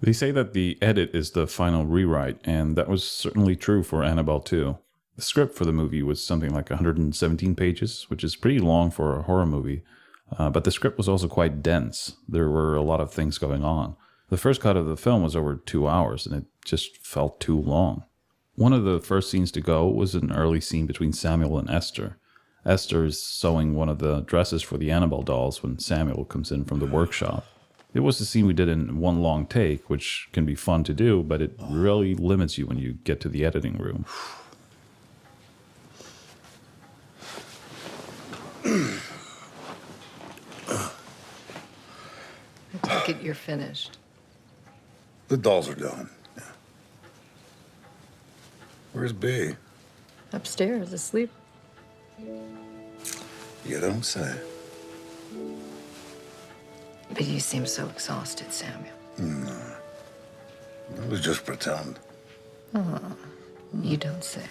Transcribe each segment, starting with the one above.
They say that the edit is the final rewrite, and that was certainly true for Annabelle too. The script for the movie was something like 117 pages, which is pretty long for a horror movie, but the script was also quite dense. There were a lot of things going on. The first cut of the film was over 2 hours, and it just felt too long. One of the first scenes to go was an early scene between Samuel and Esther. Esther is sewing one of the dresses for the Annabelle dolls when Samuel comes in from the workshop. It was the scene we did in one long take, which can be fun to do, but it really limits you when you get to the editing room. I take it you're finished. The dolls are done. Yeah. Where's B? Upstairs, asleep. You don't say. But you seem so exhausted, Samuel. No. It was just pretend. Oh, you don't say.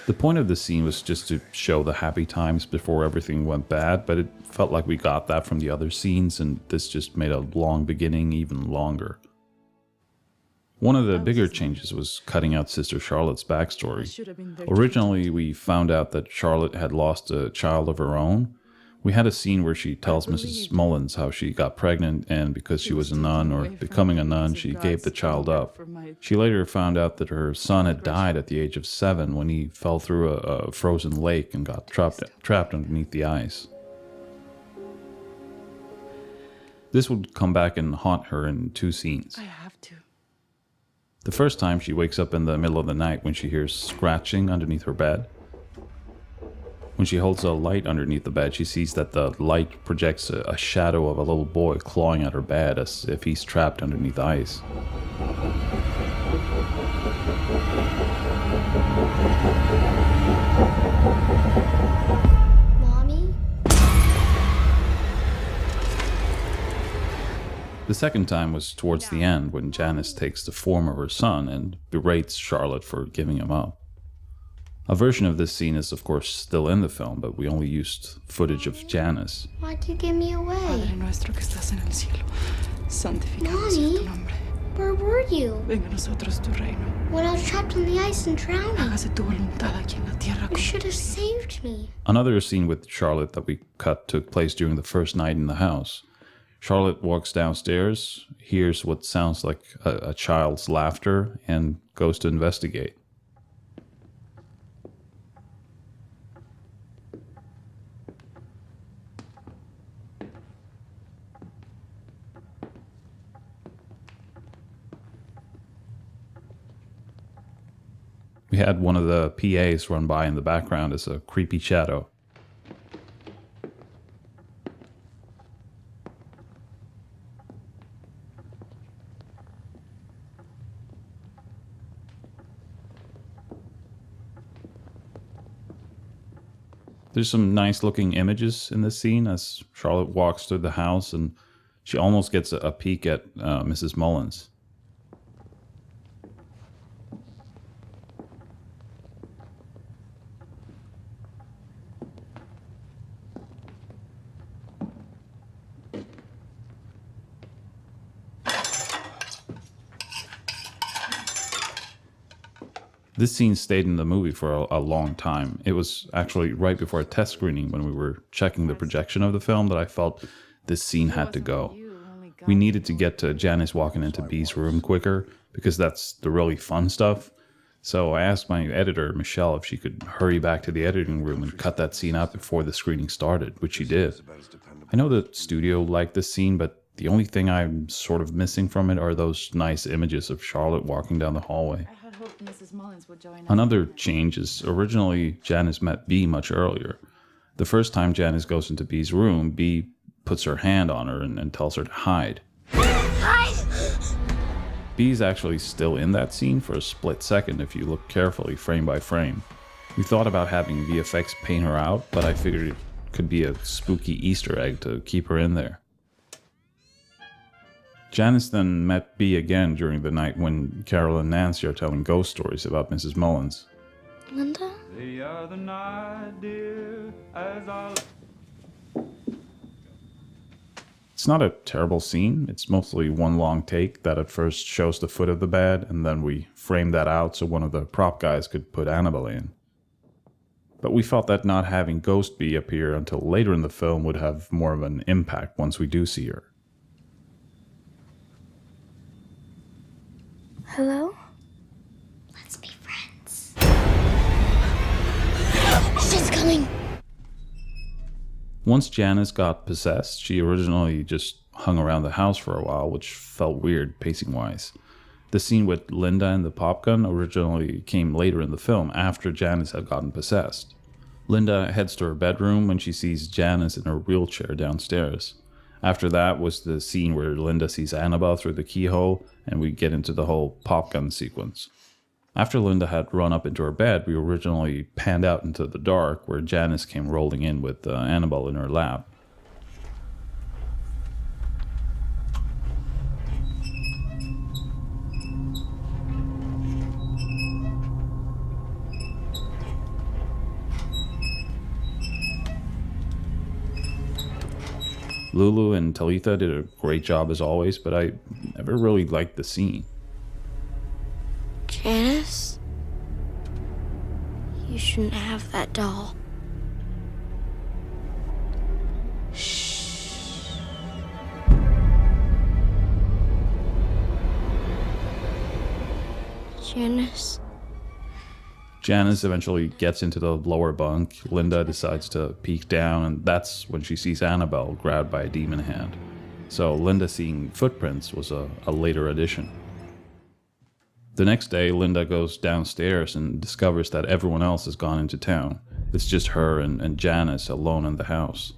The point of the scene was just to show the happy times before everything went bad, but it felt like we got that from the other scenes, and this just made a long beginning even longer. One of the bigger changes was cutting out Sister Charlotte's backstory. Originally, we found out that Charlotte had lost a child of her own. We had a scene where she tells Mrs. Mullins how she got pregnant, and because she was a nun, or becoming a nun, she gave the child up. She later found out that her son had died at the age of 7 when he fell through a frozen lake and got trapped underneath the ice. This would come back and haunt her in 2 scenes. I have to. The first time, she wakes up in the middle of the night when she hears scratching underneath her bed. When she holds a light underneath the bed, she sees that the light projects a shadow of a little boy clawing at her bed as if he's trapped underneath ice. Mommy? The second time was towards the end when Janice takes the form of her son and berates Charlotte for giving him up. A version of this scene is of course still in the film, but we only used footage of Janice. Why'd you give me away? Padre nuestro que estás en el cielo, santificado sea Mommy? tu nombre. Where were you? Venga a nosotros tu reino. When I was trapped on the ice and drowning. Hágase tu voluntad aquí en la tierra You como... should have saved me. Another scene with Charlotte that we cut took place during the first night in the house. Charlotte walks downstairs, hears what sounds like a child's laughter, and goes to investigate. We had one of the PAs run by in the background as a creepy shadow. There's some nice looking images in this scene as Charlotte walks through the house and she almost gets a peek at Mrs. Mullins. This scene stayed in the movie for a long time. It was actually right before a test screening when we were checking the projection of the film that I felt this scene had to go. We needed to get to Janice walking into B's room quicker because that's the really fun stuff. So I asked my editor, Michelle, if she could hurry back to the editing room and cut that scene out before the screening started, which she did. I know the studio liked this scene, but the only thing I'm sort of missing from it are those nice images of Charlotte walking down the hallway. Mrs. Mullins would join us. Another change is originally Janice met B much earlier. The first time Janice goes into B's room, B puts her hand on her and tells her to hide. Hide! B's actually still in that scene for a split second if you look carefully frame by frame. We thought about having VFX paint her out, but I figured it could be a spooky Easter egg to keep her in there. Janice then met B again during the night when Carol and Nancy are telling ghost stories about Mrs. Mullins. Linda? The other night, dear, as I... It's It's not a terrible scene. It's mostly one long take that at first shows the foot of the bed, and then we frame that out so one of the prop guys could put Annabelle in. But we felt that not having Ghost Bee appear until later in the film would have more of an impact once we do see her. Hello? Let's be friends. She's coming. Once Janice got possessed, she originally just hung around the house for a while, which felt weird pacing-wise. The scene with Linda and the pop gun originally came later in the film, after Janice had gotten possessed. Linda heads to her bedroom when she sees Janice in her wheelchair downstairs. After that was the scene where Linda sees Annabelle through the keyhole, and we get into the whole pop gun sequence. After Linda had run up into her bed, we originally panned out into the dark, where Janice came rolling in with Annabelle in her lap. Lulu and Talitha did a great job as always, but I never really liked the scene. Janice? You shouldn't have that doll. Shh. Janice? Janice eventually gets into the lower bunk. Linda decides to peek down, and that's when she sees Annabelle grabbed by a demon hand. So Linda seeing footprints was a later addition. The next day, Linda goes downstairs and discovers that everyone else has gone into town. It's just her and Janice alone in the house.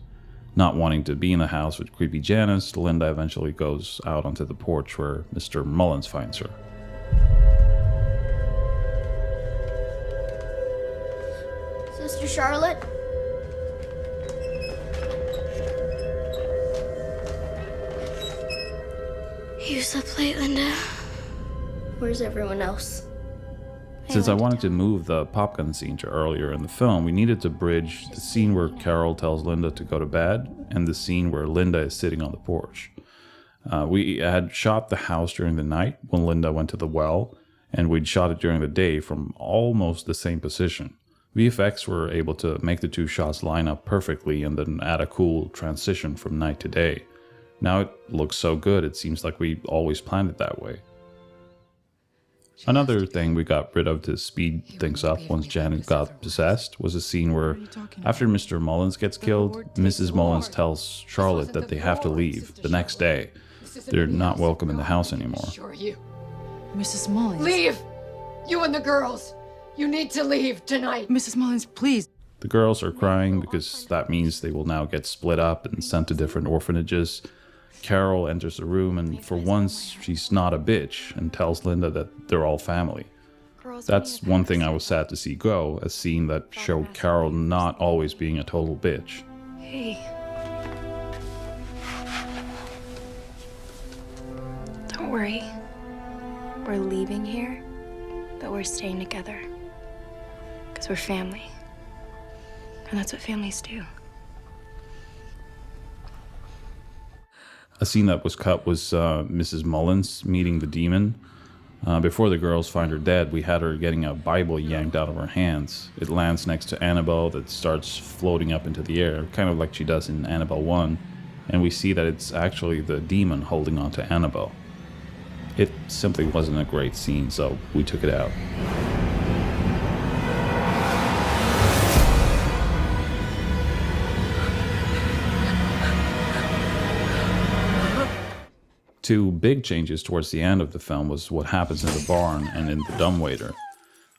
Not wanting to be in the house with creepy Janice, Linda eventually goes out onto the porch where Mr. Mullins finds her. Sister Charlotte? You slept late, Linda. Where's everyone else? Since I wanted to move the popgun scene to earlier in the film, we needed to bridge the scene where Carol tells Linda to go to bed and the scene where Linda is sitting on the porch. We had shot the house during the night when Linda went to the well, and we'd shot it during the day from almost the same position. VFX were able to make the two shots line up perfectly and then add a cool transition from night to day. Now it looks so good, it seems like we always planned it that way. Another thing we got rid of to speed things up once Janet got possessed was a scene where, after Mr. Mullins gets killed, Mrs. Mullins tells Charlotte that they have to leave the next day. They're not welcome in the house anymore. Sure you. Mrs. Mullins. Leave! You and the girls! You need to leave tonight! Mrs. Mullins, please. The girls are crying because that means they will now get split up and sent to different orphanages. Carol enters the room, and for once, she's not a bitch and tells Linda that they're all family. That's one thing I was sad to see go, a scene that showed Carol not always being a total bitch. Hey. Don't worry. We're leaving here, but we're staying together. Because we're family. And that's what families do. A scene that was cut was Mrs. Mullins meeting the demon. Before the girls find her dead, we had her getting a Bible yanked out of her hands. It lands next to Annabelle that starts floating up into the air, kind of like she does in Annabelle 1, and we see that it's actually the demon holding on to Annabelle. It simply wasn't a great scene, so we took it out. Two big changes towards the end of the film was what happens in the barn and in the dumbwaiter.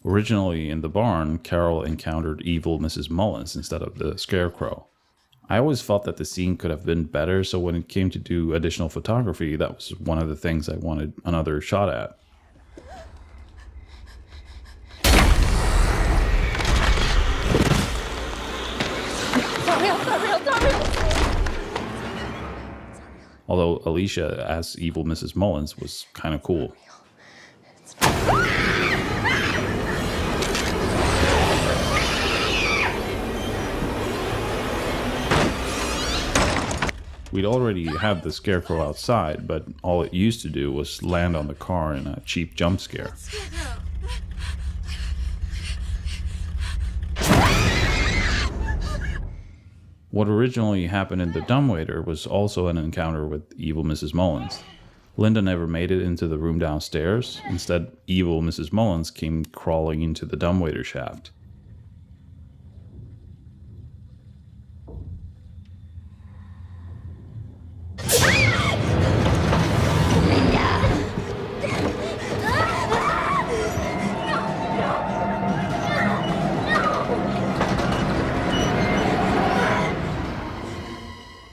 Originally in the barn, Carol encountered evil Mrs. Mullins instead of the scarecrow. I always felt that the scene could have been better, so when it came to do additional photography, that was one of the things I wanted another shot at. Although Alicia as evil Mrs. Mullins was kind of cool. We'd already had the scarecrow outside, but all it used to do was land on the car in a cheap jump scare. What originally happened in the dumbwaiter was also an encounter with evil Mrs. Mullins. Linda never made it into the room downstairs. Instead, evil Mrs. Mullins came crawling into the dumbwaiter shaft.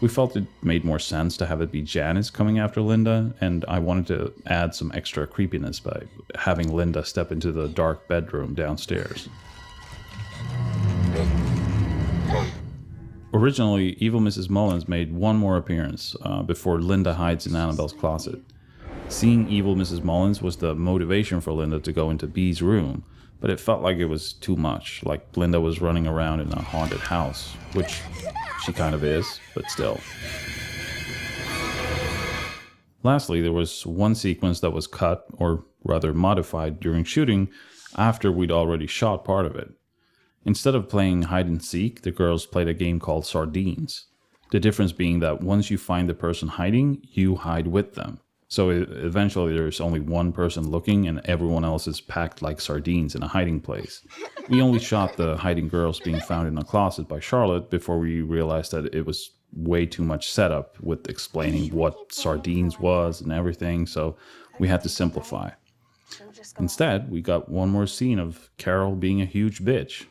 We felt it made more sense to have it be Janice coming after Linda, and I wanted to add some extra creepiness by having Linda step into the dark bedroom downstairs. Originally, evil Mrs. Mullins made one more appearance before Linda hides in Annabelle's closet. Seeing evil Mrs. Mullins was the motivation for Linda to go into Bee's room, but it felt like it was too much, like Linda was running around in a haunted house, which she kind of is, but still. Lastly, there was one sequence that was cut, or rather modified, during shooting after we'd already shot part of it. Instead of playing hide and seek, the girls played a game called Sardines. The difference being that once you find the person hiding, you hide with them. So eventually there's only one person looking and everyone else is packed like sardines in a hiding place. We only shot the hiding girls being found in a closet by Charlotte before we realized that it was way too much setup with explaining what sardines was and everything, so we had to simplify. Instead, we got one more scene of Carol being a huge bitch.